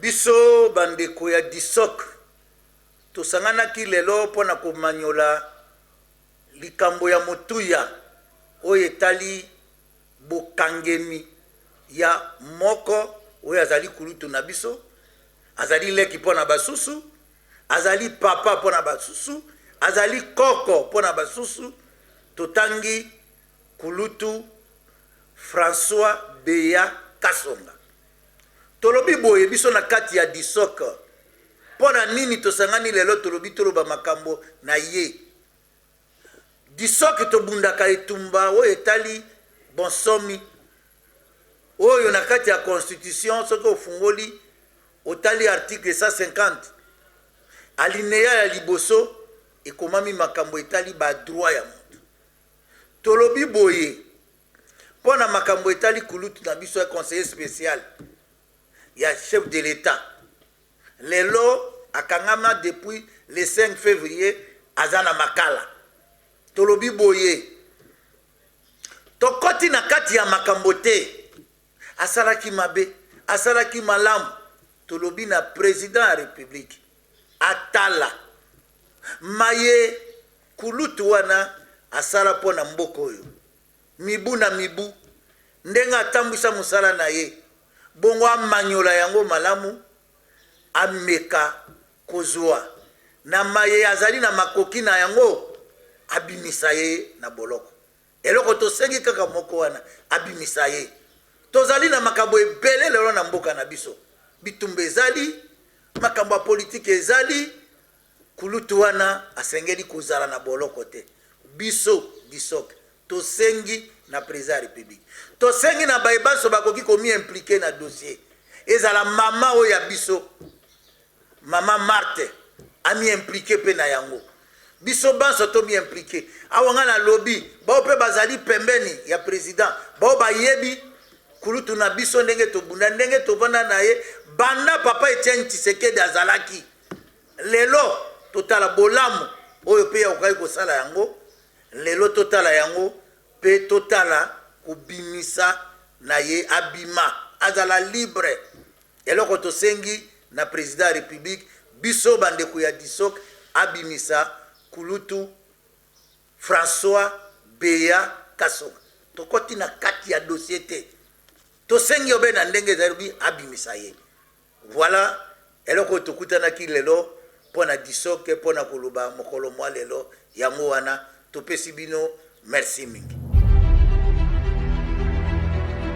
Biso bandeko ya disok tosanganaki lelo mpona komanyola likambo ya motuya oyo etali bokangemi ya moko oyo azali kulutu na biso, azali leki mpona basusu, azali papa mpona basusu, azali koko mpona basusu. Totangi kulutu François Beya Kasonga. Tolobi boye biso na kati ya disok mpona nini tosangani lelo tolobi toloba makambo na ye. Disok tobundaka etumba oyo etali bonsomi oyo na kati ya constitution soki ofungoli otali article 150 alinéa ya liboso ekomami makambo etali ba droit ya moto. Tolobi boye mpona makambo etali kulutu na biso ya conseiller spécial ya chef de l'État. Lelo akangama depuis le 5 février azana makala. Tolobi boye tokoti na kati ya makambo te, asalaki mabe, asalaki malamu. Tolobi na président ya république atala maye kulutu wana asala pona mboko oyo mibu na mibu ndenga atambwisa musala na ye, bongo amanyola yango malamu, ameka kozwa na maye azali na makoki na yango, abimisa ye na boloko. Eloko tosengi kaka moko wana abimisa ye. Tozali na makambo ebele lelo na mboka na biso, bitumba ezali, makambo ya politike ezali, kulutu wana asengeli kozala na boloko te. Biso disok tosengi na président ya république, tosengi na bayebaso bakoki komi impliqué na dossier. Ezala mama oyo ya biso, mama Marthe ami impliqué pe na yango. Biso banso to mi impliqué. Awanga na lobby bao pe bazali pembeni ya président, bao bayebi kulutu na biso ndenge tobunda, ndenge tovanda na ye banda papa Etienne Tshisekedi azalaki. Lelo totala bolamu oyo pe ya okai kosala yango. Lelo totala yango pe totala kubimisa na ye, abima azala libre. Eloko tosengi na président ya république, biso bandeko ya disok abimisa kulutu François Beya Kasonga. Tokoti na kati ya dossier te, tosengi obe na ndenge zarubi abimisa ye. Voilà eloko tokutanaki lelo pona disok pona kuluba mokolo mwa lelo yango wana. Topesi bino merci mingi.